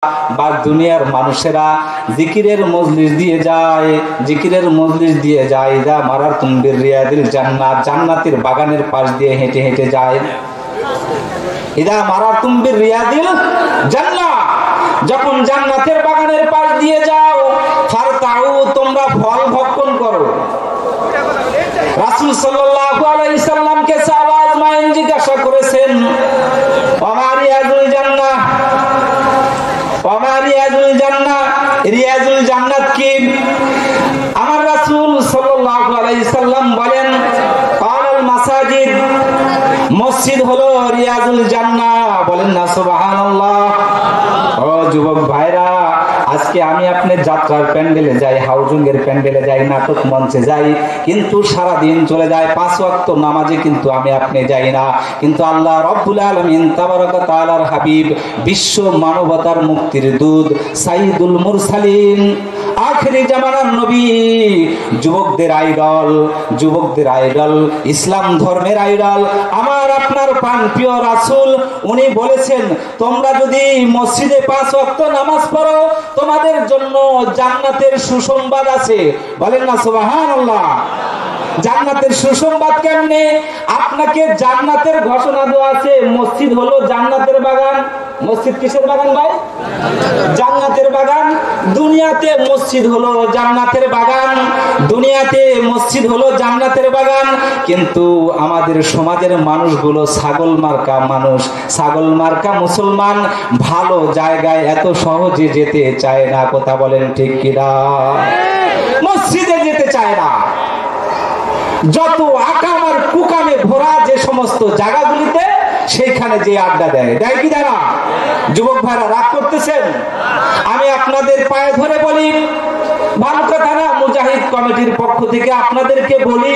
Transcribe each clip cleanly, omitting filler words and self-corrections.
বা দুনিয়ার মানুষেরা জিকিরের মজলিস দিয়ে যায়, জিকিরের মজলিস দিয়ে যায়। ইদা মারারতুম বিরিয়াদিল জান্নাত, জান্নাতের বাগানের পাশ দিয়ে হেঁটে হেঁটে যায়। ইদা মারারতুম বিরিয়াদিল জান্নাত, যখন জান্নাতের বাগানের পাশ দিয়ে যাও, ফারতাউ, তোমরা ফল ভক্ষণ করো। রাসূল সাল্লাল্লাহু আলাইহি সাল্লামকে সাহাবা আজমাইন জিজ্ঞাসা করেছেন, ওমা রিয়াজুল জান্নাহ, ওমা রিয়াজুল জান্নাহ, রিয়াজুল জান্নাত কি? আমার রাসূল সাল্লাল্লাহু আলাইহি সাল্লাম বলেন, কালাল মাসাজিদ, মসজিদ হলো রিয়াজুল জান্নাহ। বলেন না সুবহানাল্লাহ। ও যুবক ভাইরা, আজকে আমি আপনি যাত্রার প্যান্ডেলে যাই, হাউজিংয়ের প্যান্ডেলে যাই, নাটক মঞ্চে যাই, কিন্তু সারা দিন চলে যায়, 5 ওয়াক্ত নামাজে কিন্তু আমি আপনি যাই না। কিন্তু আল্লাহ রব্বুল আলামিন তাবারাকা তাআলার হাবিব, বিশ্ব মানবতার মুক্তির দূত, সাইয়্যিদুল মুরসালিন, আখেরি জামানার নবী, যুবকদের আইডল, যুবকদের আইডল, ইসলাম ধর্মের আইডল, আমার আপনার প্রাণপ্রিয় রাসূল, উনি বলেছেন, তোমরা যদি মসজিদে 5 ওয়াক্ত নামাজ পড়ো, তোমাদের জন্য জান্নাতের সুসংবাদ আছে। বলেন না সুবহানাল্লাহ। জান্নাতের সুসংবাদ কেমনে? আপনাকে জান্নাতের ঘোষণা দেওয়া আছে। মসজিদ হলো জান্নাতের বাগান। মসজিদ কিসের বাগান ভাই? জান্নাতের বাগান। দুনিয়াতে মসজিদ হলো জান্নাতের বাগান, দুনিয়াতে মসজিদ হলো জান্নাতের বাগান। কিন্তু আমাদের সমাজের মানুষগুলো ছাগল মার্কা মানুষ, ছাগল মার্কা মুসলমান, ভালো জায়গায় এত সহজে যেতে চায় না। কথা বলেন ঠিক কিনা? মসজিদে যেতে চায় না। যত আকাম আর কুকামে ভরা যে সমস্ত জায়গাগুলিতে, সেইখানে যে আড্ডা দেয়, দেয় কি দেয় না? যুবক ভাইরা রাগ করতেছেন? আমি আপনাদের পায়ে ধরে বলি, ভালুকা থানা মুজাহিদ কমিটির পক্ষ থেকে আপনাদেরকে বলি,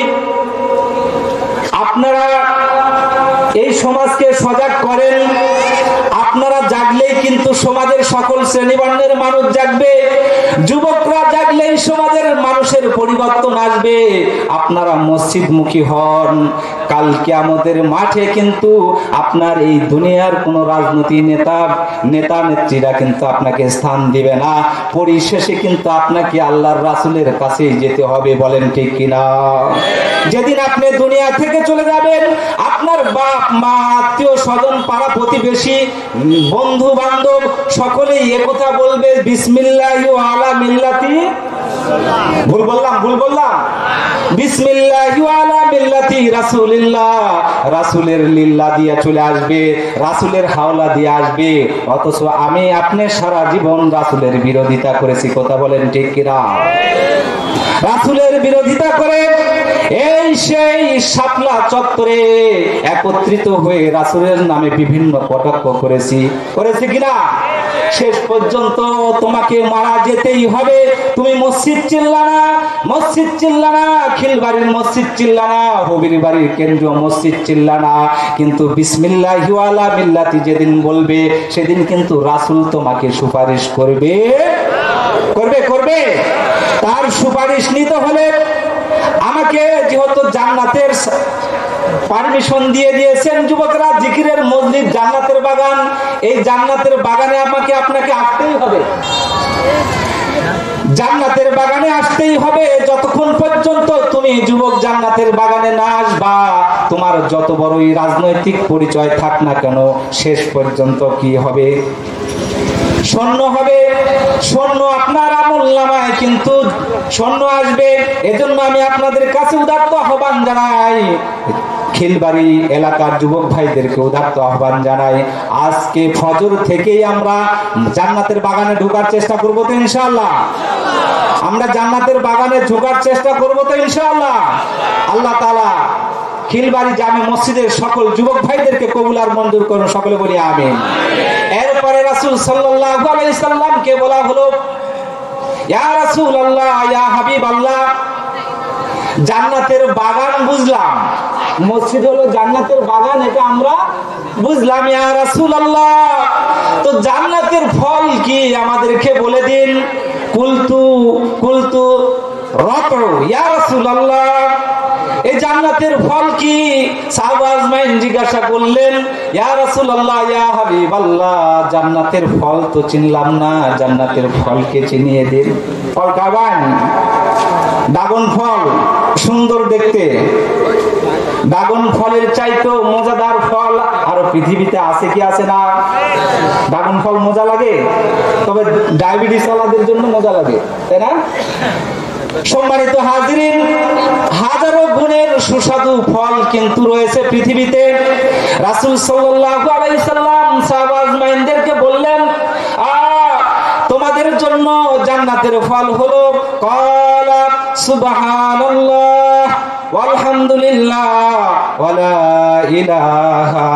আপনারা এই সমাজকে সজাগ করেন। আপনারা জাগলেই কিন্তু সমাজের সকল শ্রেণীবর্ণের মানুষ জাগবে। যুবকরা জাগলেই সমাজের মানুষের পরিবর্তন আসবে। আপনারা মসজিদমুখী হন, কাল কিয়ামতের মাঠে কিন্তু আপনার এই দুনিয়ার কোন রাজনৈতিক নেতা নেত্রীরা কিন্তু আপনাকে স্থান দিবে না। পরিশেষে কিন্তু আপনাকে আল্লাহর রাসূলের কাছে যেতে হবে। বলেন ঠিক কিনা? যেদিন আপনি দুনিয়া থেকে চলে যাবেন, আপনার বাপ মা, আত্মীয় স্বজন, পাড়া প্রতিবেশী, বন্ধু বান্ধব সকলেই একথা বলবে, বিসমিল্লাহি আলা মিল্লাতি, ভুল বললাম বিসমিল্লাহি আলা মিল্লাতি রাসূলিল্লাহ, রাসূলের লিল্লাহ দিয়ে চলে আসবে, রাসূলের হাওলা দিয়ে আসবে। অথচ আমি আপনি সারা জীবন রাসূলের বিরোধিতা করেছি। কথা বলেন ঠিক কিনা? রাসূলের বিরোধিতা করে এই সেই শাপলা চত্বরে একত্রিত হয়ে রাসূলের নামে বিভিন্ন কটাক্ষ করেছি কিনা? শেষ পর্যন্ত তোমাকে মারা যেতেই হবে। তুমি মসজিদ চিল্লানা, মসজিদ চিল্লানা, খিলবাড়ির মসজিদ চিল্লানা, হবির বাড়ির কেন্দ্রীয় মসজিদ চিল্লানা, কিন্তু বিসমিল্লাহি আলা মিল্লাতি যেদিন বলবে, সেদিন কিন্তু রাসূল তোমাকে সুপারিশ করবে। তার সুপারিশ নিতে হলে আমাকে যেহেতু জান্নাতের পারমিশন দিয়ে দিয়েছেন যুবকরা, জিকিরের মজলিস জান্নাতের বাগান, এই জান্নাতের বাগানে আমাকে আপনাকে আসতেই হবে। জান্নাতের বাগানে আসতেই হবে। যতক্ষণ পর্যন্ত তুমি যুবক জান্নাতের বাগানে না আসবা, তোমার যত বড়ই রাজনৈতিক পরিচয় থাক না কেন, শেষ পর্যন্ত কি হবে? শূন্য হবে। শূন্য আপনার আমলনামায় কিন্তু শূন্য আসবে। এজন্য আমি আপনাদের কাছে উদাত্ত আহ্বান জানাই, খিলবাড়ি এলাকার যুবক ভাইদেরকে উদাত্ত আহ্বান জানাই, আজকে ফজর থেকেই আমরা জান্নাতের বাগানে ঢোকার চেষ্টা করব তো ইনশাআল্লাহ। আমরা জান্নাতের বাগানে ঢোকার চেষ্টা করব তো ইনশাআল্লাহ। আল্লাহ তাআলা খিলবাড়ি জামে মসজিদের সকল যুবক ভাইদেরকে কবুল আর মঞ্জুর করুন। সকলে বলি আমিন। এরপরে রাসূল সাল্লাল্লাহু আলাইহি সাল্লামকে বলা হলো, ইয়া রাসূলুল্লাহ, ইয়া হাবিবাল্লাহ, জান্নাতের বাগান বুঝলাম, মসজিদ হলো জান্নাতের বাগান, এটা আমরা বুঝলাম। ইয়া রাসূলুল্লাহ, তো জান্নাতের ফল কি আমাদেরকে বলে দিন। কুলতু রাতু, ইয়া রাসূলুল্লাহ, এই এই জান্নাতের ফল কি? সাহাবা আজমাইন জিজ্ঞাসা করলেন, ইয়া রাসূলুল্লাহ, ইয়া হাবিবাল্লাহ, জান্নাতের ফল তো চিনলাম না, জান্নাতের ফলকে চিনিয়ে দিন। ফল খাবেন? ড্রাগন ফল সুন্দর দেখতে, ড্রাগন ফলের চাইতেও মজাদার ফল আর পৃথিবীতে আছে কি আছে না? ড্রাগন ফল মজা লাগে, তবে ডায়াবেটিস ওয়ালাদের জন্য মজা লাগে, তাই না? সম্মানিত হাজিরিন, হাজারো গুণের সুস্বাদু ফল কিন্তু রয়েছে পৃথিবীতে। রাসূল সাল্লাল্লাহু আলাইহি সাল্লাম সাহাবা আজমাইনদেরকে বললেন, তোমাদের জন্য জান্নাতের ফল হলো ক্বালা সুবহানাল্লাহ ওয়ালহামদুলিল্লাহ ওয়ালা ইলাহা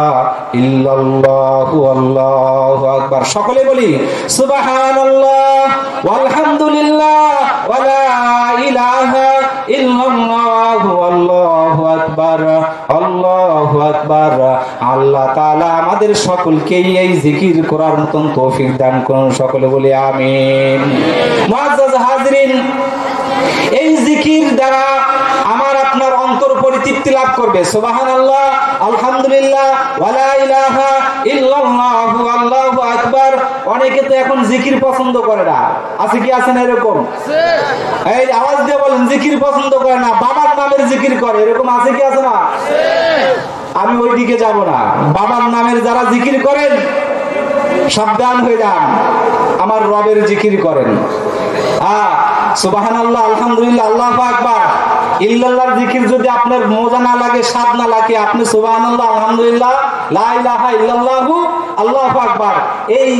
ইল্লাল্লাহু আল্লাহু আকবার। সকলে বলি সুবহানাল্লাহ ওয়ালহামদুলিল্লাহ ওয়ালা ইলাহা ইল্লাল্লাহু আল্লাহু আকবার, আল্লাহু আকবার। আল্লাহ তাআলা আমাদের সকলকে এই জিকির করার মতন তৌফিক দান করুন। সকলে বলি আমিন। মুআজ্জাজ হাজিরিন, এই জিকির দ্বারা আমার আপনার অন্তর পরিতৃপ্তি লাভ করবে। সুবহানাল্লাহ, আলহামদুলিল্লাহ, ওয়ালা ইলাহা ইল্লাল্লাহু আল্লাহু আকবার। অনেকে তো এখন জিকির পছন্দ করে না, আছে কি আছে না এরকম? এই আওয়াজ দিয়ে বলেন, জিকির পছন্দ করে না, বাবার নামের জিকির করে, এরকম আছে কি আছে না? আমি ওই দিকে যাব না। বাবার নামের যারা জিকির করেন সাবধান হয়ে যান, আমার রবের জিকির করেন। সুবহানাল্লাহ, আলহামদুলিল্লাহ, আল্লাহু আকবার, ইল্লাল্লাহর জিকির যদি আপনার মজা না লাগে, স্বাদ না লাগে, আপনি সুবহানাল্লাহ, আলহামদুলিল্লাহ, লা ইলাহা ইল্লাল্লাহু আল্লাহু আকবার এই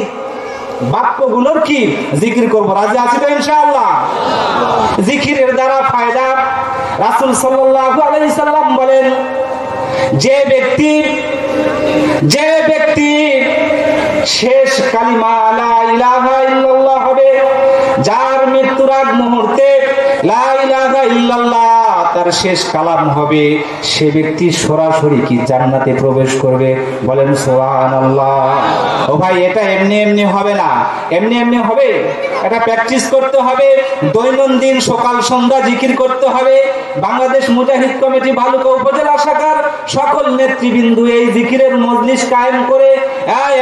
বাক্যগুলোর কি জিকির করব। রাজি আছি তো ইনশাআল্লাহ? জিকিরের দ্বারা ফায়দা, রাসূল সাল্লাল্লাহু আলাইহি সাল্লাম বলেন, যে ব্যক্তি শেষ কালিমা লা ইলাহা ইল্লাল্লাহ হবে, যার মৃত্যুর আগ মুহূর্তে লা ইলাহা ইল্লাল্লাহ তার শেষ কালাম হবে, সে ব্যক্তি সরাসরি কি জান্নাতে প্রবেশ করবে। বলেন সুবহানাল্লাহ। ও ভাই, এটা এমনি এমনি হবে না, এমনি এমনি হবে, এটা প্র্যাকটিস করতে হবে। দৈনন্দিন সকাল সন্ধ্যা জিকির করতে হবে। বাংলাদেশ মুজাহিদ কমিটি ভালুকা উপজেলা শাখার সকল নেতৃবৃন্দ এই জিকিরের মজলিস কায়েম করে,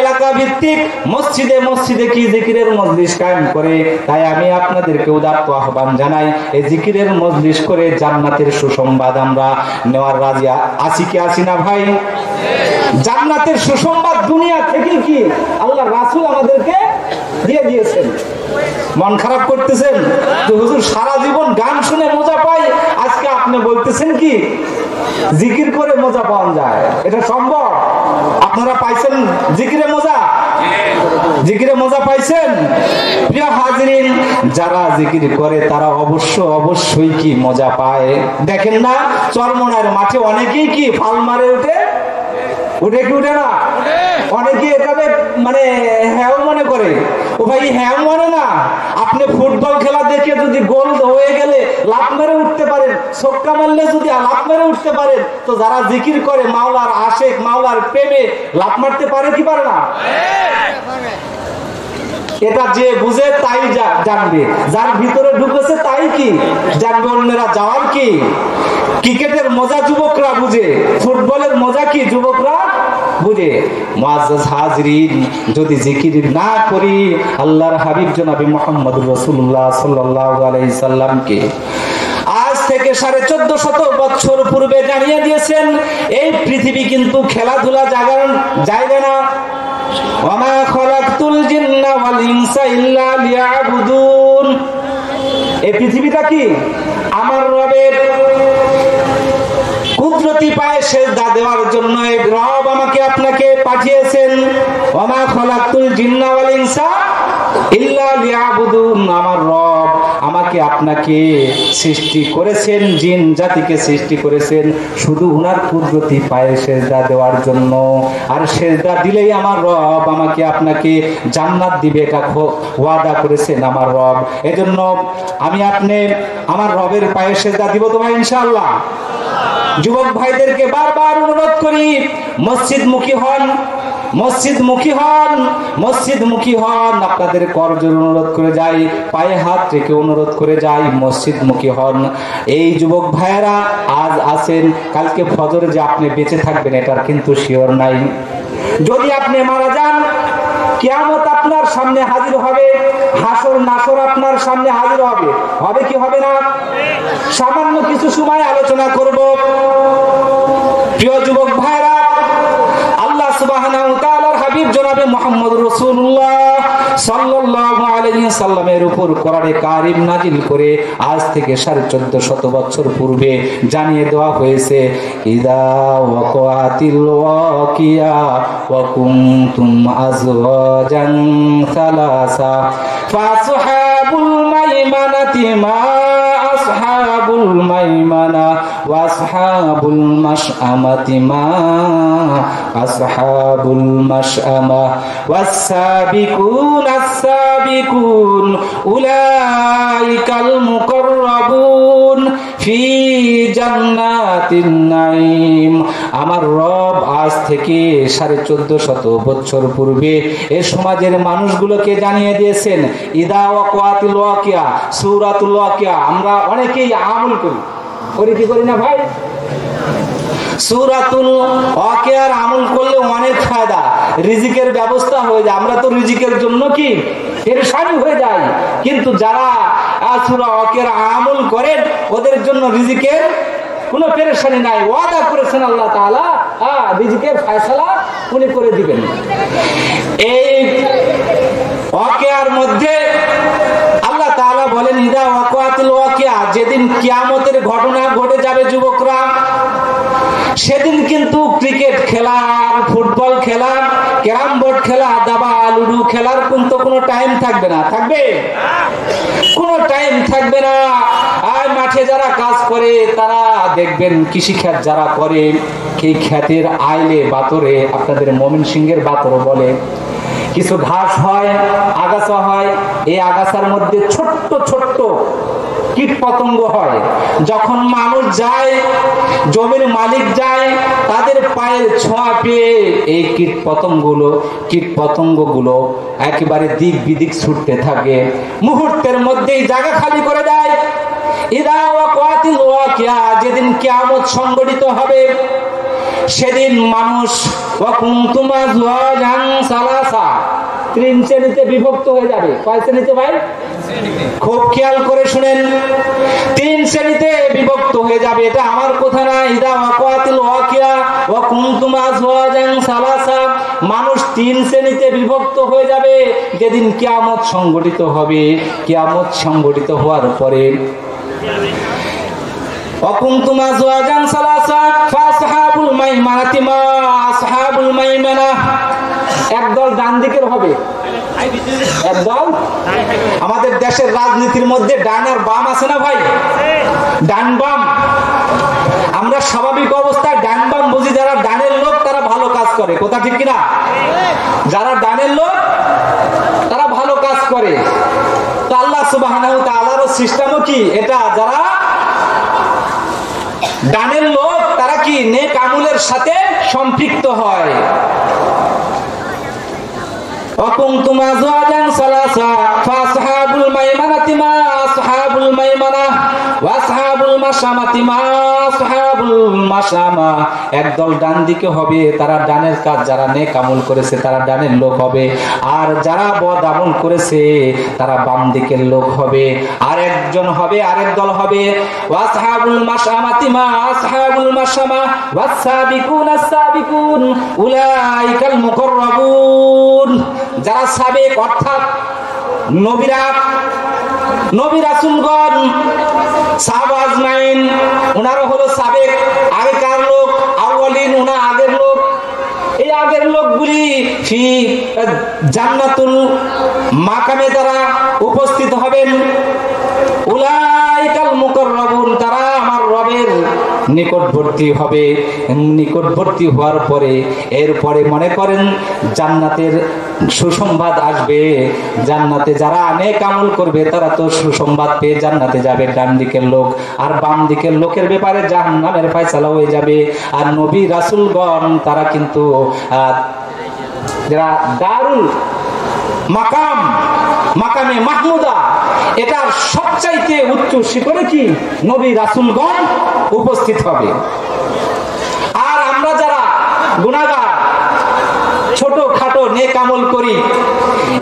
এলাকা ভিত্তিক মসজিদে মসজিদে কি জিকিরের মজলিস কায়েম করে। তাই আমি আপনাদেরকে উদাত্ত আহ্বান জানাই, এই জিকিরের মজলিস করে জান্নাতের সুসংবাদ আমরা নেওয়ার রাজি আছি কি আছি না ভাই? জান্নাতের সুসংবাদ দুনিয়া থেকে কি আল্লাহ রাসূল আমাদেরকে দিয়ে দিয়েছেন। মন খারাপ করতেছেন যে হুজুর সারা জীবন গান শুনে মজা পাই, আজকে আপনি বলতেছেন কি জিকির করে মজা পাওয়া যায়? এটা সম্ভব? আপনারা পাইছেন জিকিরে মজা? জিকিরে মজা পাইছেন? প্রিয় হাজিরিন, যারা জিকির করে তারা অবশ্যই কি মজা পায়। দেখেন না, চরমনার মাঠে অনেকেই কি ফাল মারে উঠে কি উঠে না? অনেকে এটাকে মানে হ্যাঁ মনে করে। ও ভাই, হ্যাঁ মানে না, আপনি ফুটবল খেলা দেখে যদি গোল হয়ে গেলে লাফ মেরে উঠতে পারেন, ছক্কা মারলে যদি লাফ মেরে উঠতে পারেন, তো যারা জিকির করে মাওলার আশেক, মাওলার প্রেমে লাফ মারতে পারে কি পারে না? এটা যে বুঝে তাই জানবে, যার ভিতরে ঢুকেছে তাই কি জানবে। অন্যরা যাওয়ার কি? ক্রিকেটের মজা যুবকরা বুঝে, ফুটবলের মজা কি যুবকরা বুঝে। মুআজ্জাজ হাজিরিন, যদি জিকির না করি, আল্লাহর হাবিব জনাবে মুহাম্মদুর রাসূলুল্লাহ সাল্লাল্লাহু আলাইহি সাল্লামকে আজ থেকে 1450 বছর পূর্বে জানিয়ে দিয়েছেন, এই পৃথিবী কিন্তু খেলাধুলা জায়গা না। ওয়ামা খালাকতুল জিন্না ওয়াল ইনসা ইল্লা লিয়াবুদুন। এই পৃথিবীটা কি আমার রবের কুদরতি পায়ে সেজদা দেওয়ার জন্য রব আমাকে আপনাকে পাঠিয়েছেন। ওয়ামা খালাকতুল জিন্না ওয়াল ইনসা ইল্লা লিয়াবুদুন। আমার রব আমাকে আপনাকে সৃষ্টি করেছেন, জিন জাতিকে সৃষ্টি করেছেন শুধু উনার কুদরতি পায়ে সেজদা দেওয়ার জন্য। আর সেজদা দিলেই আমার রব আমাকে আপনাকে জান্নাত দিবে, এটা ওয়াদা করেছেন আমার রব। এজন্য আমি আপনি আমার রবের পায়ে সেজদা দিব তো ভাই ইনশাআল্লাহ। যুবক ভাইদেরকে বারবার অনুরোধ করি, মসজিদমুখী হন, মসজিদমুখী হন, আপনাদের করজোড়ে অনুরোধ করে যাই, পায়ে হাত রেখে অনুরোধ করে যাই, মসজিদমুখী হন। এই যুবক ভাইয়েরা আজ আছেন, কালকে ফজরে যে আপনি বেঁচে থাকবেন এটার কিন্তু শিওর নাই। যদি আপনি মারা যান, কিয়ামত আপনার সামনে হাজির হবে, হাসর নাসর আপনার সামনে হাজির হবে, হবে কি হবে না? সামান্য কিছু সময় আলোচনা করব। প্রিয় যুবক ভাইরা, আল্লাহ সুবহানাহু ওয়া তাআলার হাবিব জনাবে মুহাম্মদ রাসূলুল্লাহ সাল্লাল্লাহু আলাইহি সাল্লামের উপর কোরআনে কারীম নাজিল করে আজ থেকে 1450 বছর পূর্বে জানিয়ে দেওয়া হয়েছে, ইদা ওয়াকাতিল ওয়াকিয়া ওয়া কুনতুম আজওয়াজান সালাসা ফাসহাবুল মাইমানাতি মা আসহাবুল মাইমানা ওয়া আসহাবুল মাশআমাতি মা আসহাবুল মাশআমা ওয়াস সাবিকুন আস-সাবিকুন উলাইকাল মুকাররাবুন ফি জান্নাতিন নাঈম। আমার রব আজ থেকে 1450 বছর পূর্বে এই সমাজের মানুষগুলোকে জানিয়ে দিয়েছেন, ইদা ওয়াকাতিল ওয়াকিয়া, সূরাতুল ওয়াকিয়া। আমরা অনেকেই আমল করি কি করি না ভাই? সূরাতুল ওয়াকিয়ার আমল করলে অনেক ফায়দা, রিজিকের ব্যবস্থা হয়ে যায়। আমরা তো রিজিকের জন্য কি পেরেশানি হয়ে যায়, কিন্তু যারা সূরা ওয়াকিয়ার আমল করেন ওদের জন্য রিজিকের কোনো পেরেশানি নাই। ওয়াদা করেছেন আল্লাহ তাআলা, রিজিকের ফয়সালা উনি করে দিবেন। এই ওয়াকিয়ার মধ্যে আল্লাহ তাআলা বলেন, ইদা ওয়াকাতিল ওয়াকিয়া, যেদিন কিয়ামতের ঘটনা ঘটে যাবে যুবকরা, সেদিন কিন্তু ক্রিকেট খেলা, ফুটবল খেলা, ক্যারাম বোর্ড খেলা, দাবা লুডু খেলার কিন্তু কোনো টাইম থাকবে না। থাকবে? কোনো টাইম থাকবে না। আর মাঠে যারা কাজ করে তারা দেখবেন, কৃষিখাত যারা করে, এই ক্ষেতের আইলে বাতরে, আপনাদের ময়মনসিংহের বাতরও বলে, কিছু ঘাস হয়, আগাছা হয়, এই আগাছার মধ্যে ছোট্ট ছোট্ট কীট পতঙ্গ হয়। যখন মানুষ যায়, জমির মালিক যায়, তাদের পায়ের ছোঁয়া পেয়ে এই কীট পতঙ্গগুলো একেবারে দিক বিদিক ছুটতে থাকে, মুহূর্তের মধ্যেই জায়গা খালি করে দেয়। ইদা ওয়াকাতিল ওয়াকিয়া, যেদিন কিয়ামত সংঘটিত হবে, সেদিন মানুষ ওয়াকুনতুম আজওয়াজান সালাসা, 3 শ্রেণীতে বিভক্ত হয়ে যাবে। কয় শ্রেণীতে ভাই? খুব খেয়াল করে শুনেন, 3 শ্রেণীতে বিভক্ত হয়ে যাবে। এটা আমার কথা না, ইদা ওয়াকাতিল ওয়াকিয়া ওয়া কুনতুম আজওয়াজান সালাসা, মানুষ 3 শ্রেণীতে বিভক্ত হয়ে যাবে যেদিন কিয়ামত সংঘটিত হবে। কিয়ামত সংঘটিত হওয়ার পরে وكنتم أزواجا ثلاثة فأصحاب الميمنة ما أصحاب الميمنة, একদল ডান দিকের হবে, একদল। আমাদের দেশের রাজনীতির মধ্যে ডান আর বাম আছে না ভাই? ডান বাম। আমরা স্বাভাবিক অবস্থায় ডান বাম বুঝি, যারা ডানের লোক তারা ভালো কাজ করে, কথা ঠিক কিনা? যারা ডানের লোক তারা ভালো কাজ করে। তো আল্লাহ সুবহানাহু ওয়া তাআলার সিস্টেমও কি এটা, যারা ডানের লোক তারা কি নেক আমলের সাথে সম্পৃক্ত হয়। وكنتم أزواجا ثلاثة فأصحاب الميمنة ما أصحاب الميمنة وأصحاب المشأمة ما أصحاب المشأمة, একদল ডান দিকে হবে, তারা ডানের কাজ, যারা নেক আমল করেছে তারা ডানের লোক হবে, আর যারা বদ আমল করেছে তারা বাম দিকের লোক হবে। আর একজন হবে, আরেক দল হবে ওয়াসহাবুল মাশআমাতি মা আসহাবুল মাশআমা ওয়াস-সাবিকুন আস-সাবিকুন উলাইকাল মুকাররাবুন, যারা সাবেক অর্থাৎ নবী রাসূলগণ, সাহাবা আজমাইন, ওনারা হলো সাবেক, আগেকার লোক, আউয়ালিন, ওনা আগের লোক। এই আগের লোকগুলি ফি জান্নাতুল মাকামে তারা উপস্থিত হবেন। উলাইকাল মুকাররাবুন, তারা আমার রবের নিকটবর্তী হবে। নিকটবর্তী হওয়ার পরে এরপরে মনে করেন জান্নাতের সুসংবাদ আসবে। জান্নাতে যারা নেক আমল করবে তারা তো সুসংবাদ পেয়ে জান্নাতে যাবে, ডান দিকের লোক। আর বাম দিকের লোকের ব্যাপারে জাহান্নামের ফয়সালা হয়ে যাবে। আর নবী রাসূলগণ তারা কিন্তু যারা দারুল মাকাম, মাকামে মাহমুদা, এটার সবচাইতে উচ্চ শিখরে কি নবী রাসূলগণ উপস্থিত হবে। আর আমরা যারা গুনাহগার, ছোট খাটো নেক আমল করি,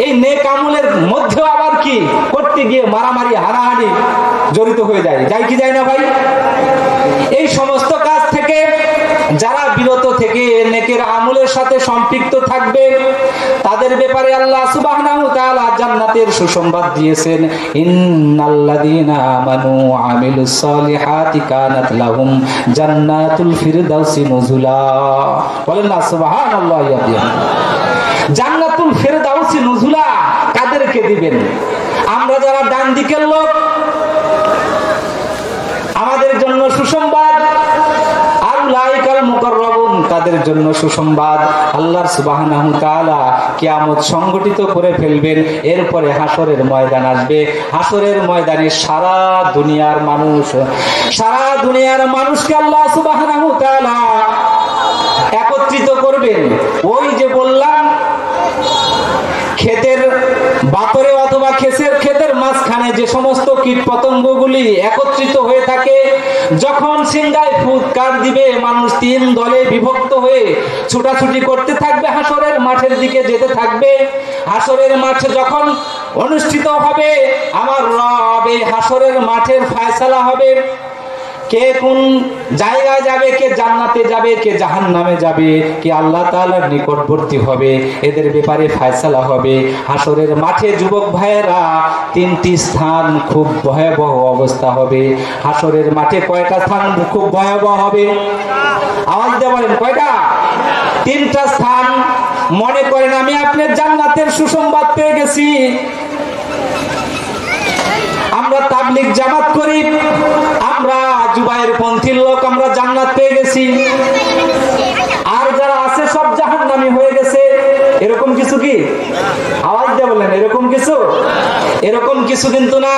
এই নেক আমলের মধ্যেও আবার কি করতে গিয়ে মারামারি হানাহানি জড়িত হয়ে যায়, যায় কি যায় না ভাই? এই সমস্ত কাজ থেকে যারা বিরত থেকে নেকের আমলের সাথে সম্পৃক্ত থাকবে, তাদের ব্যাপারে আল্লাহ সুবহানাহু ওয়া তাআলা জান্নাতের সুসংবাদ দিয়েছেন। ইন্নাল্লাযীনা আমানু ওয়া আমিলুস সালিহাতি কানাত লাহুম জান্নাতুল ফিরদাউসি নুজুলা। বলেন না সুবহানাল্লাহি ওয়া বিহামদিহি। জান্নাতুল ফিরদাউসি নুজুলা কাদেরকে দিবেন? আমরা যারা ডান দিকের লোক, আমাদের জন্য সুসংবাদ। আউলাইকাল মুকাররাবুন, তাদের জন্য সুসংবাদ। আল্লাহ সুবহানাহু ওয়া তাআলা কিয়ামত সংগঠিত করে ফেলবেন। এরপরে হাসরের ময়দান আসবে। হাসরের ময়দানে সারা দুনিয়ার মানুষকে আল্লাহ সুবহানাহু ওয়া তাআলা একত্রিত করবেন। ওই যে বললাম, ক্ষেতের বাতরে অথবা ক্ষেতের মাঝখানে যে সমস্ত কীট পতঙ্গগুলি একত্রিত হয়ে থাকে, যখন সিংহায় ফুৎকার দিবে, মানুষ তিন দলে বিভক্ত হয়ে ছুটাছুটি করতে থাকবে, হাসরের মাঠের দিকে যেতে থাকবে। হাসরের মাঠে যখন অনুষ্ঠিত হবে, আমার রব এই হাসরের মাঠের ফয়সালা হবে। কে কোন জায়গায় যাবে, কে জান্নাতে যাবে, কে জাহান্নামে যাবে, কে আল্লাহ তাআলার নিকটবর্তী হবে, এদের ব্যাপারে ফয়সালা হবে। হাসরের মাঠে যুবক ভাইয়েরা তিনটি স্থান খুব ভয়াবহ অবস্থা হবে। হাসরের মাঠে কয়টা স্থান খুব ভয়াবহ হবে? আওয়াজ দিয়ে বলেন, কয়টা? তিনটা স্থান। মনে করেন আমি আপনার জান্নাতের সুসংবাদ পেয়ে গেছি, আমরা তাবলীগ জামাত করি, আমরা জুবাইর পন্থীর লোক, আমরা জান্নাত পেয়ে গেছি। আর যারা আছে সব জাহান্নামী হয়ে গেছে, এরকম কিছু কি? আওয়াজ দিয়ে বলেন, এরকম কিছু? এরকম কিছু কিন্তু না।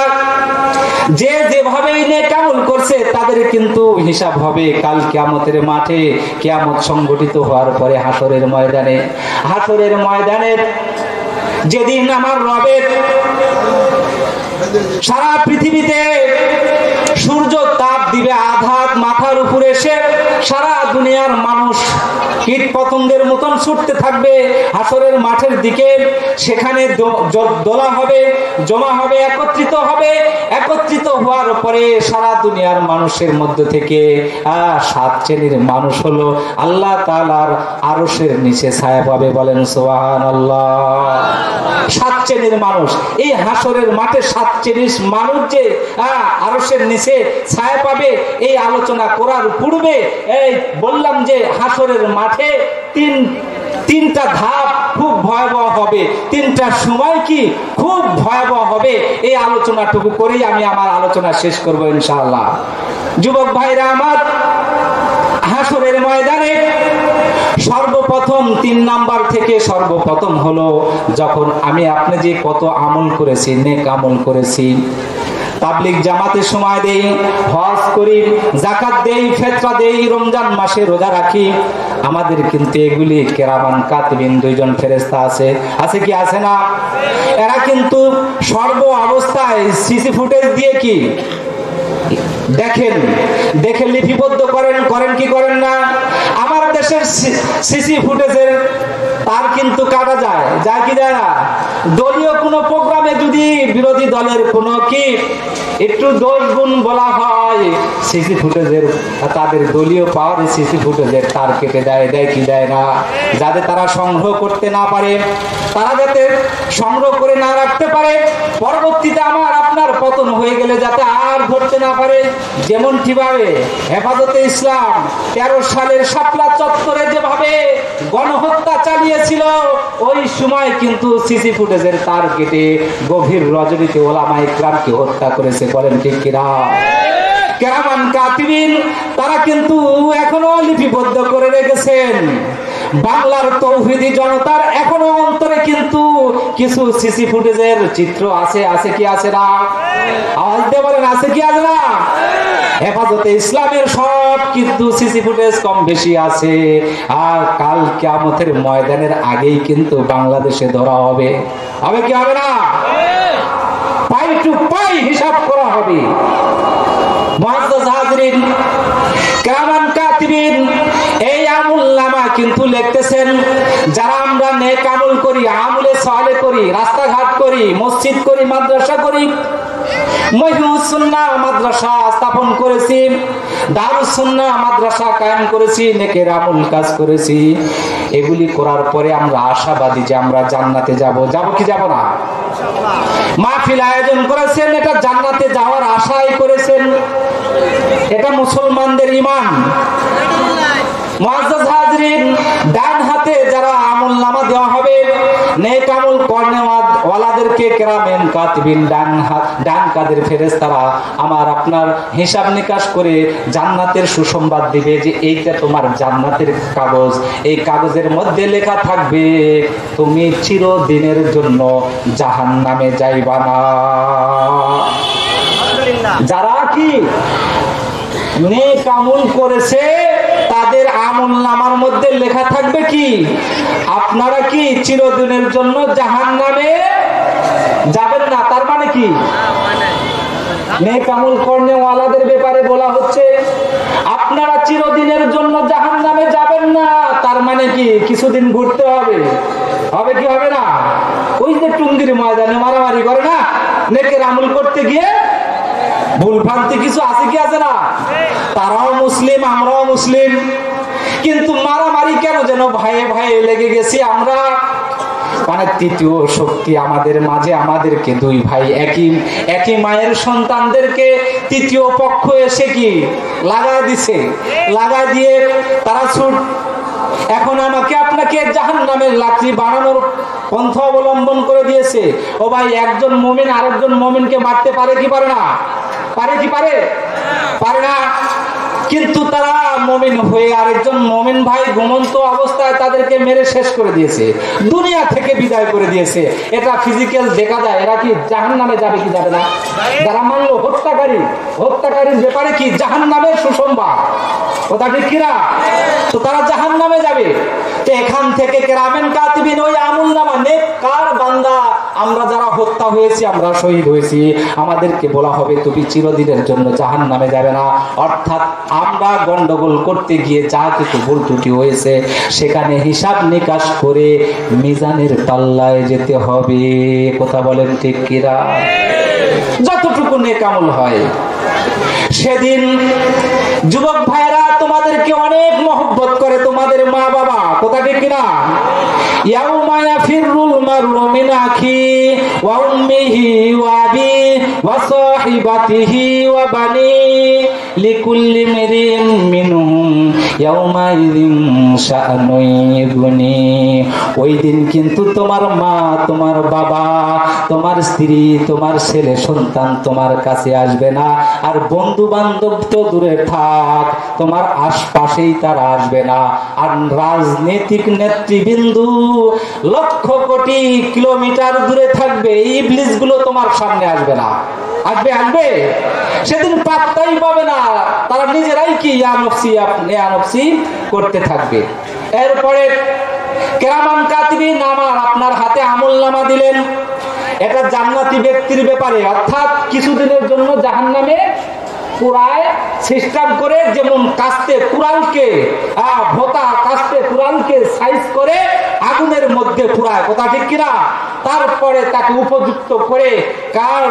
যে যেভাবে নেক আমল করছে তাদের কিন্তু হিসাব হবে কাল কিয়ামতের মাঠে, কিয়ামত সংগঠিত হওয়ার পরে হাসরের ময়দানে। হাসরের ময়দানে যেদিন আমার রবের সারা পৃথিবীতে সূর্য তাপ দিবে, আঘাত মাথার উপরে এসে সারা দুনিয়ার মানুষ কীট পতঙ্গের মতন ছুটতে থাকবে হাসরের মাঠের দিকে। সেখানে দোলা হবে, জমা হবে, একত্রিত হওয়ার পরে সারা দুনিয়ার মানুষের মধ্যে থেকে 7 শ্রেণীর মানুষ হলো আল্লাহ তাআলার আরশের নিচে ছায়া পাবে। বলেন সুবহানাল্লাহ। 7 শ্রেণীর মানুষ এই হাসরের মাঠে, 7 শ্রেণীর মানুষ যে আরশের নিচে ছায়া পাবে, এই আলোচনা করার পূর্বে এই বললাম যে হাসরের মাঠে তিনটা ধাপ খুব ভয়াবহ হবে, তিনটা সময় কি খুব ভয়াবহ হবে। এই আলোচনাটুকু করেই আমি আমার আলোচনা শেষ করব ইনশাআল্লাহ। যুবক ভাইরা আমার, হাসরের ময়দানে সর্বপ্রথম 3 নাম্বার থেকে সর্বপ্রথম হলো যখন আমি আপনি যে কত আমল করেছি, নেক আমল করেছি, তাবলীগ জামাতের সময় দেই, হজ করি, যাকাত দেই, ফিতরা দেই, রমজান মাসে রোজা রাখি, আমাদের কিন্তু এগুলি কেরামান কাতিবিন 2 জন ফেরেশতা আছে কি আছে না? এরা কিন্তু সর্ব অবস্থায় সিসি ফুটেজ দিয়ে কি দেখে লিপিবদ্ধ করেন কি করেন না? আমার দেশের সিসি ফুটেজের তার কিন্তু কাটা যায় কি যায় না? দলীয় কোনো প্রোগ্রামে যদি বিরোধী দলের কোনো কি একটু দোষ গুণ বলা হয়, সিসি ফুটেজের তাদের দলীয় পাওয়ার সিসি ফুটেজের তার কেটে দেয় কি দেয় না? যাতে তারা সংগ্রহ করতে না পারে, তারা যাতে সংগ্রহ করে না রাখতে পারে, পরবর্তীতে আমার আপনার পতন হয়ে গেলে যাতে আর ধরতে না পারে। যেমন কিভাবে হেফাজতে ইসলাম 13 সালের শাপলা চত্বরে যেভাবে গণহত্যা চালিয়েছিল, ওই সময় কিন্তু সিসি ফুটেজের তার কেটে গভীর রজনীতে ওলামা ইকরামকে হত্যা করেছে। বলেন ঠিক কিনা? কেরামান কাতিবিন তারা কিন্তু এখনো লিপিবদ্ধ করে রেখেছেন। বাংলার তৌহিদি জনতার এখনো অন্তরে কিন্তু কিছু সিসি ফুটেজের চিত্র আছে কি আছে না? আওয়াজ দিয়ে বলেন, আছে কি আছে না? হেফাজতে ইসলামের সব কিন্তু সিসি ফুটেজ কম বেশি আছে। আর কাল কিয়ামতের ময়দানের আগেই কিন্তু বাংলাদেশে ধরা হবে। হবে কি হবে না? পাই টু পাই হিসাব করা হবে। মুআজ্জাজ হাজরিন, কিরামান কাতিবিন এই আমুলনামা কিন্তু লিখতেছেন, যারা আমরা নেক আমল করি, আমলে সালেহ করি, রাস্তাঘাট করি, মসজিদ করি, মাদ্রাসা করি, মহিউস সুন্নাহ মাদ্রাসা স্থাপন করেছি, দারুস সুন্নাহ মাদ্রাসা কায়েম করেছি, নেকের আমল কাজ করেছি, এগুলি করার পরে আমরা আশাবাদী যে আমরা জান্নাতে যাব। যাব কি যাব না? মাহফিল আয়োজন করেছেন, এটা জান্নাতে যাওয়ার আশাই করেছেন। এটা মুসলমানদের ঈমান। মুআজ্জাজ হাজরিন, ডান হাতে যারা আমলনামা দেওয়া হবে, নেক আমল করনেওয়ালাদেরকে কিরামান কাতিবিন, ডান কাদের ফেরেশতারা আমার আপনার হিসাব নিকাশ করে জান্নাতের সুসংবাদ দিবে যে এইটা তোমার জান্নাতের কাগজ। এই কাগজের মধ্যে লেখা থাকবে তুমি চিরদিনের জন্য জাহান্নামে যাইবা না। যারা কি নেক আমল করেছে তাদের আমলনামার মধ্যে লেখা থাকবে কি আপনারা কি চিরদিনের জন্য জাহান্নামে যাবেন না। তার মানে কি নেক আমল করনেওয়ালাদের ব্যাপারে বলা হচ্ছে আপনারা চিরদিনের জন্য জাহান্নামে যাবেন না। তার মানে কি কিছুদিন ঘুরতে হবে। হবে কি হবে না? ওই যে টুঙ্গির ময়দানে মারামারি করে না নেকের আমল করতে গিয়ে, ভুল ভ্রান্তি কিছু আছে কি আছে না? তারাও মুসলিম, আমরাও মুসলিম, কিন্তু মারামারি কেন যেন ভাইয়ে ভাইয়ে লেগে গেছি আমরা। মানে তৃতীয় শক্তি আমাদের মাঝে, আমাদেরকে দুই ভাই একই মায়ের সন্তানদেরকে তৃতীয় পক্ষ এসে কি লাগাই দিছে। লাগাই দিয়ে তারা ছুট এখন আমাকে আপনাকে জাহান্নামের লাকড়ি বানানোর পন্থা অবলম্বন করে দিয়েছে। ও ভাই, একজন মুমিন আরেকজন মুমিনকে মারতে পারে কি পারে না? পারে কি পারে? পারে না। কিন্তু তারা মুমিন হয়ে আরেকজন মুমিন ভাই ঘুমন্ত অবস্থায় তাদেরকে মেরে শেষ করে দিয়েছে, দুনিয়া থেকে বিদায় করে দিয়েছে। এটা ফিজিক্যাল দেখা যায়। এরা কি জাহান্নামে যাবে কি যাবে না? যারা মানলো হত্যাকারীর ব্যাপারে কি জাহান্নামের সুসংবাদ, কথা ঠিক কিনা? তো তারা জাহান্নামে যাবে। তো এখান থেকে কিরামান কাতিবিন ওই আমলনামা নেককার বান্দা, আমরা যারা হত্যা হয়েছি, আমরা শহীদ হয়েছি, আমাদেরকে বলা হবে তুমি চিরদিনের জন্য জাহান্নামে যাবে না। অর্থাৎ আমরা গন্ডগোল করতে গিয়ে যা কিছু ভুল ত্রুটি হয়েছে সেখানে হিসাব নিকাশ করে মিজানের পাল্লায় যেতে হবে। কথা বলেন ঠিক কিনা? যতটুকু নেক আমল হয় সেদিন যুবক ভাইরা তোমাদেরকে অনেক মহব্বত করে, তোমাদের মা বাবা, কথা ঠিক কিনা? ইয়াউমা ইয়াফিরুল মারউ মিন আখি ওয়া উম্মিহি ওয়া আবি ওয়া সাহিবাতিহি ওয়া বানি লিকুল্লি মিরিন মিনহুম ইয়াউমা ইযিন শাআনুন ইগনি। ওই দিন কিন্তু তোমার মা, তোমার বাবা, তোমার স্ত্রী, তোমার ছেলে সন্তান তোমার কাছে আসবে না। আর বন্ধু বান্ধব তো দূরে থাক, তোমার আশপাশেই তারা আসবে না। আর রাজনৈতিক নেতৃবৃন্দু লক্ষ কোটি কিলোমিটার দূরে থাকবে, ইবলিস গুলো তোমার সামনে আসবে না। আসবে সেদিন পাত্তাই পাবে না। তারা নিজেরাই কি ইয়া নফসি করতে থাকবে। এরপরে কিরামান কাতিবিন আমার আপনার হাতে আমলনামা দিলেন, এটা জান্নাতি ব্যক্তির ব্যাপারে, অর্থাৎ কিছুদিনের জন্য জাহান্নামে পুরায় সিস্টেম করে, যেমন কাস্তে কুরআনকে ভোতা কাস্তে কুরআনকে সাইজ করে আগুনের মধ্যে পুরায়, কথা ঠিক কিনা? তারপরে তাকে উপযুক্ত করে কার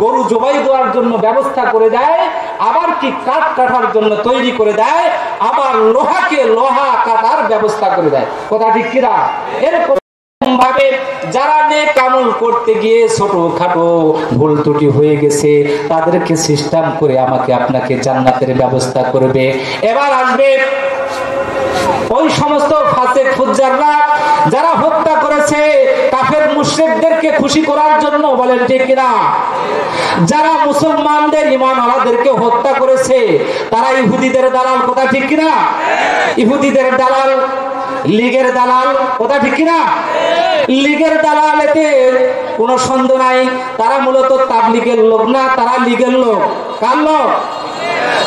গরু জবাই দেওয়ার জন্য ব্যবস্থা করে দেয়, আবার কি কাঠ কাটার জন্য তৈরি করে দেয়, আবার লোহাকে লোহা কাটার ব্যবস্থা করে দেয়, কথা ঠিক কিনা? এরকম ভাবে যারা নেক আমল করতে গিয়ে ছোটখাটো ভুল ত্রুটি হয়ে গেছে তাদেরকে সিস্টেম করে আমাকে আপনাকে জান্নাতের ব্যবস্থা করবে। এবার আসবে ওই সমস্ত ফাসিক ফুজ্জাররা যারা হত্যা করেছে কাফের মুশরিকদেরকে খুশি করার জন্য, বলেন ঠিক কিনা? যারা মুসলমানদের ঈমানওয়ালাদেরকে হত্যা করেছে তারা ইহুদিদের দালাল, কথা ঠিক কিনা? ইহুদিদের দালাল, লীগের দালাল, কথা ঠিক কিনা? লীগের দালাল, এতে কোনো সন্দেহ নাই। তারা মূলত তাবলীগের লোক না, তারা লীগের লোক। কার লোক?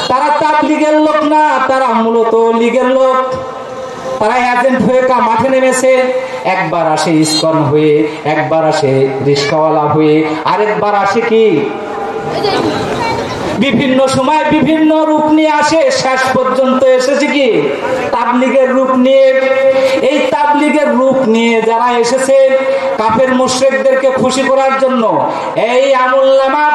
তারা তাবলীগের লোক না, তারা মূলত লীগের লোক। তারা এজেন্ট হয়ে মাঠে নেমেছে, একবার আসে ইসকন হয়ে, একবার আসে রিস্কাওয়ালা হয়ে, আরেকবার আসে কি বিভিন্ন সময় বিভিন্ন রূপ নিয়ে আসে। শেষ পর্যন্ত এসেছে কি তাবলীগের রূপ নিয়ে। এই তাবলীগের রূপ নিয়ে যারা এসেছে কাফের মুশরিকদেরকে খুশি করার জন্য, এই আমলনামা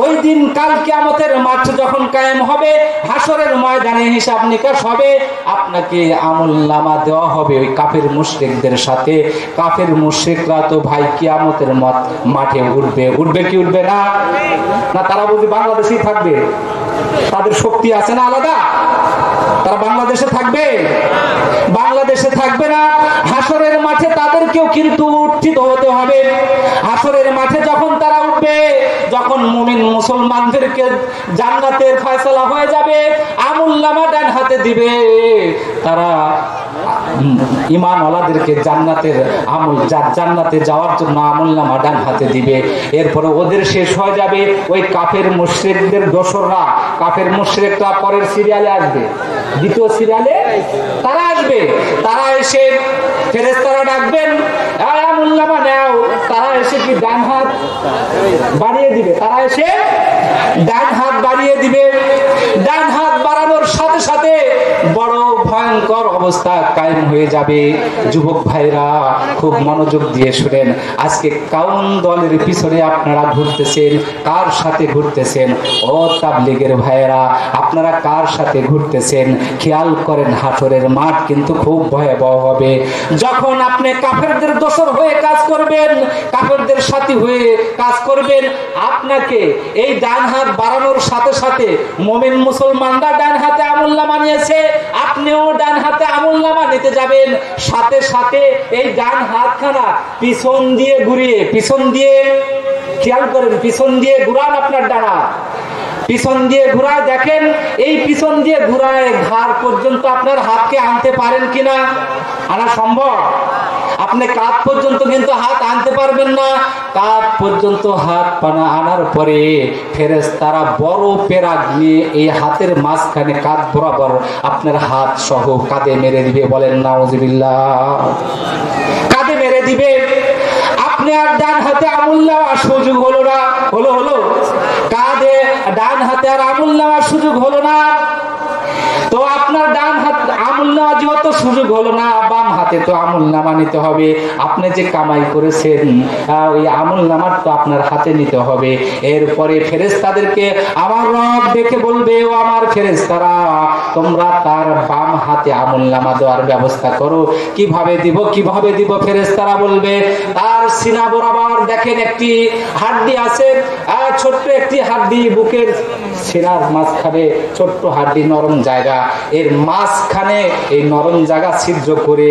ওই দিন কাল কিয়ামতের মাঠ যখন কায়েম হবে, হাসরের ময়দানে হিসাব নিকাশ হবে, আপনাকে আমলনামা দেওয়া হবে ওই কাফের মুশরিকদের সাথে। কাফের মুশরিকরা তো ভাই কিয়ামতের মাঠে উঠবে, উঠবে কি উঠবে না? না তারা বুঝি বাংলাদেশেই থাকবে? তাদের শক্তি আছে না আলাদা? তারা বাংলাদেশে থাকবে? বাংলাদেশে থাকবে না। হাসরের মাঠে তাদেরকেও কিন্তু উত্থিত হতে হবে। হাসরের মাঠে যখন তারা উঠবে, যখন মুমিন মুসলমানদেরকে জান্নাতের ফয়সালা হয়ে যাবে, আমলনামা ডান হাতে দিবে, তারা ঈমান ওয়ালাদেরকে জান্নাতের জান্নাতে যাওয়ার জন্য আমলনামা ডান হাতে দিবে। এরপরে ওদের শেষ হয়ে যাবে ওই কাফের মুশরিকদের দোসররা। কাফের মুশরিকরা পরের সিরিয়ালে আসবে, দ্বিতীয় সিরিয়ালে তারা আসবে। তারা এসে ফেরেশতারা ডাকবেন, আমলনামা নাও। তারা এসে কি ডান হাত বাড়িয়ে দিবে, তারা এসে ডান হাত বাড়িয়ে দিবে। ডান হাত বাড়ানোর সাথে সাথে বড় ভয়ঙ্কর অবস্থা কায়েম হয়ে যাবে। যুবক ভাইরা খুব মনোযোগ দিয়ে শুনেন, আজকে কোন দলের পিছনে আপনারা ঘুরতেছেন, কার সাথে ঘুরতেছেন? ও তাবলীগের ভাইরা, আপনারা কার সাথে ঘুরতেছেন? খেয়াল করেন, হাসরের মাঠ কিন্তু খুব ভয়াবহ হবে। যখন আপনি কাফেরদের দোসর হয়ে কাজ করবেন, কাফেরদের সাথী হয়ে কাজ করবেন, আপনাকে এই ডান হাত বাড়ানোর সাথে সাথে মুমিন মুসলমানরা ডান হাতে আমলনামা নিয়েছে, আপনিও ডান হাতে আমলনামা নিতে যাবেন। সাথে সাথে এই ডান হাতখানা পিছন দিয়ে ঘুরিয়ে, পিছন দিয়ে খেয়াল করেন, পিছন দিয়ে ঘুরান আপনার ডানা, পিছন দিয়ে ঘুরায় দেখেন, এই পিছন দিয়ে ঘুরায় ঘাড় পর্যন্ত আপনার হাতকে আনতে পারেন কিনা? আনা সম্ভব? আপনি কাঁধ পর্যন্ত কিন্তু হাত আনতে পারবেন না। কাঁধ পর্যন্ত হাত পানা আনার পরে ফেরেশতারা বড় পেরাক নিয়ে এই হাতের মাঝখানে কাঁধ বরাবর আপনার হাত সহ কাঁধে মেরে দিবে। বলেন নাউজুবিল্লাহ। কাঁধে মেরে দিবে। আপনি আর ডান হাতে আমল নেওয়ার সুযোগ হলো না, হলো কাঁধে ডান হাতে আর আমল নেওয়ার সুযোগ হলো না। তো আপনার ডান হাত আমল নেওয়া যেহেতু সুযোগ হলো না, বাম হাতে তো আমল নামা নিতে হবে। আপনি যে কামাই করেছেন ওই আমল নামার তো আপনার হাতে নিতে হবে। এরপরে ফেরেশতাদেরকে আমার রব দেখে বলবে, ও আমার ফেরেশতারা, তোমরা তার বাম হাতে আমল নামা দেওয়ার ব্যবস্থা করো। কিভাবে দিব? ফেরেশতারা বলবে, তার সিনা বরাবর দেখেন একটি হাড্ডি আছে, ছোট্ট একটি হাড্ডি, বুকের সিনার মাঝখানে ছোট্ট হাড্ডি, নরম জায়গা, এর মাঝখানে এই নরম জায়গা ছিদ্র করে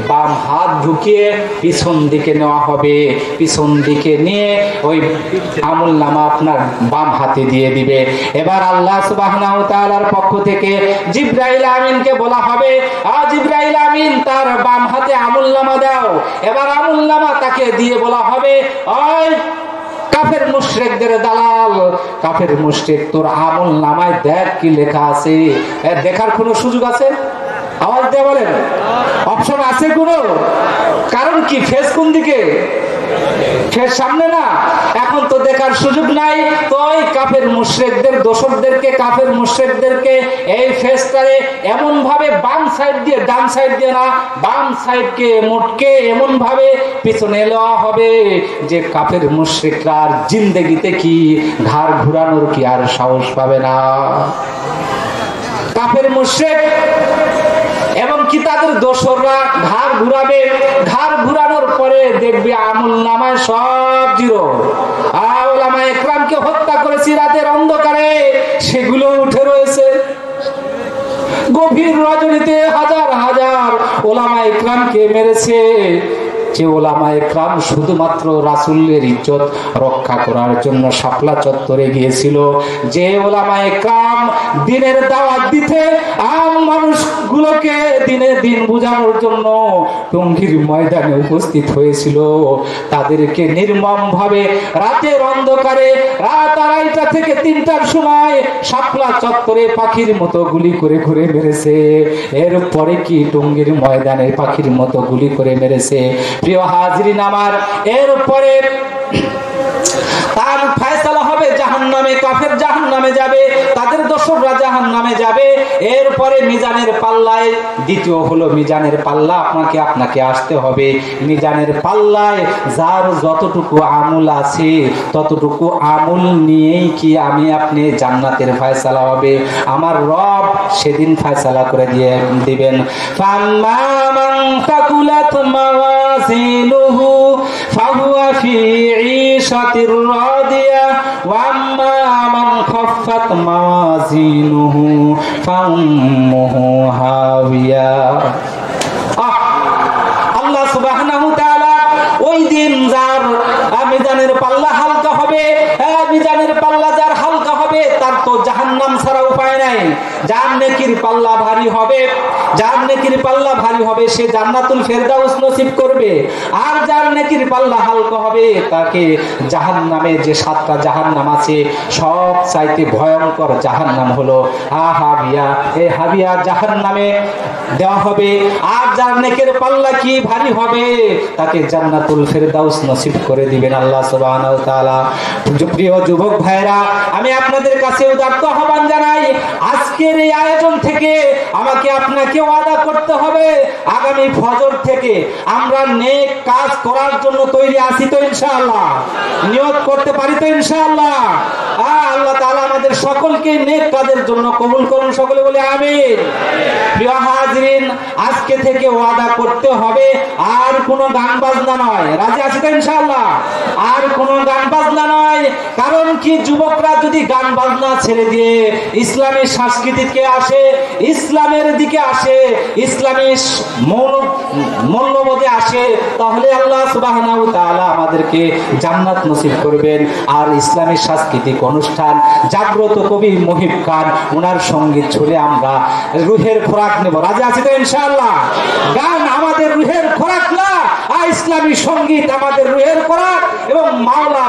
বাম হাত ঢুকিয়ে পিছন দিকে নেওয়া হবে। পিছন দিকে নিয়ে ওই আমলনামা আপনার বাম হাতে দিয়ে দিবে। এবার আল্লাহ সুবহানাহু ওয়া তাআলার পক্ষ থেকে জিবরাইল আমিনকে বলা হবে, জিবরাইল আমিন তার বাম হাতে আমলনামা দাও। এবার আমলনামা তাকে দিয়ে বলা হবে, ওই কাফের মুশরিকদের দালাল, কাফের মুশরিক, তোর আমলনামায় দেখ কি লেখা আছে। দেখার কোনো সুযোগ আছে? আওয়াজ দিয়ে বলেন, অপশন আছে কোনো? কারণ কি, ফেস কোন দিকে? ফেস সামনে না। এখন তো দেখার সুযোগ নাই। তো ওই কাফের মুশরিকদের দোসরদেরকে, কাফের মুশরিকদেরকে এই ফেসটারে এমন ভাবে বাম সাইড দিয়ে, ডান সাইড দিয়ে না, বাম সাইডকে মোটকে এমন ভাবে পিছনে নেওয়া হবে যে কাফের মুশরিকরা আর জিন্দেগিতে কি ঘাড় ঘুরানোর কি আর সাহস পাবে না। কাফের মুশরিক এবং কি তাদের দোসররা ঘাড় ঘুরাবে। ঘাড় ঘুরানোর পরে দেখবে আমলনামায় সব জিরো। ওলামায়ে ইকরামকে হত্যা করেছি রাতের অন্ধকারে, সেগুলো উঠে রয়েছে। গভীর রজনীতে হাজার হাজার ওলামায়ে ইকরামকে মেরেছে, যে ওলামায়ে কেরাম শুধুমাত্র রাসূলের ইজ্জত রক্ষা করার জন্য শাপলা চত্বরে গিয়েছিল, যে ওলামায়ে কেরাম দিনের দাওয়াত দিতে আম মানুষগুলোকে দিনের দিন বোঝানোর জন্য টঙ্গীর ময়দানে উপস্থিত হয়েছিল, তাদেরকে নির্মম ভাবে রাতের অন্ধকারে রাত 2:30 থেকে 3টার সময় শাপলা চত্বরে পাখির মতো গুলি করে করে মেরেছে। এরপরে কি টঙ্গীর ময়দানে পাখির মতো গুলি করে মেরেছে। প্রিয় হাজরিন আমার, এরপরে তার ফয়সালা হবে জাহান্নামে, কাফের জাহান্নামে যাবে, তাদের দোসররা জাহান্নামে যাবে। এরপরে মিজানের পাল্লায়, দ্বিতীয় হলো মিজানের পাল্লা, আপনাকে আসতে হবে। মিজানের পাল্লায় যার যতটুকু আমল আছে ততটুকু আমল নিয়েই কি আমি আপনি জান্নাতের ফয়সালা হবে। আমার রব সেদিন ফয়সালা করে দিয়ে দিবেন। ফাম্মা মান ফাকুলাত মাওয়াজিনুহু ফাহুয়া ফি ঈশাতির রাদিয়া ওয়া আম্মা মান খাফফাত মাওয়াজিনুহু ফাউম্মুহু হাওিয়া। আল্লাহ সুবহানাহু ওয়া তাআলা ওই দিন যার মিজানের পাল্লা হালকা হবে, মিজানের পাল্লা যার হালকা হবে তার তো জাহান্নাম ছাড়া উপায় নাই। যার নেকির পাল্লা ভারী হবে, যার নেকির পাল্লা ভারী হবে সে জান্নাতুল ফেরদাউস নসিব করবে। আর যার নেকির পাল্লা হালকা হবে তাকে জাহান্নামে যে 7টা জাহান্নাম আছে সব চাইতে ভয়ঙ্কর জাহান্নাম হলো হাবিয়া। এই হাবিয়া জাহান্নামে দেওয়া হবে। আর যার নেকের পাল্লা কি ভারী হবে তাকে জান্নাতুল ফেরদাউস নসিব করে দিবেন আল্লাহ সুবহানাহু ওয়া তাআলা। প্রিয় যুবক ভাইরা, আমি আপনাদের কাছে উদাত্ত আহ্বান জানাই, আজকের এই আয়োজন থেকে আমাকে আপনাকে ওয়াদা করতে হবে আগামী ফজর থেকে আমরা নেক কাজ করার জন্য তৈরি আছি তো ইনশাআল্লাহ, নিয়ত করতে পারি তো ইনশাআল্লাহ। আল্লাহ তাআলা আমাদের সকলকে নেক কাজের জন্য কবুল করুন, সকলে বলে আমিন। প্রিয় হাজরিন, আজকে থেকে ওয়াদা করতে হবে আর কোনো গান বাজনা নয়, রাজি আছি তো ইনশাআল্লাহ? আর কোনো গান বাজনা নয়। কারণ কি, যুবকরা যদি গান বাজনা ছেড়ে দিয়ে ইসলামের সংস্কৃতিকে আসে, ইসলামের দিকে আসে, ইসলামী মূল্যবোধে আসে, তাহলে আল্লাহ সুবহানাহু ওয়া তাআলা আমাদেরকে জান্নাত নসিব করবেন। আর ইসলামী সাংস্কৃতিক অনুষ্ঠান জাগ্রত কবি মুহিব খান ওনার সঙ্গীত ছুড়ে আমরা রুহের খোরাক নেব, রাজি আছি তো ইনশাআল্লাহ? গান আমাদের রুহের খোরাক না, আর ইসলামী সঙ্গীত আমাদের রুহের খোরাক। এবং মাওলা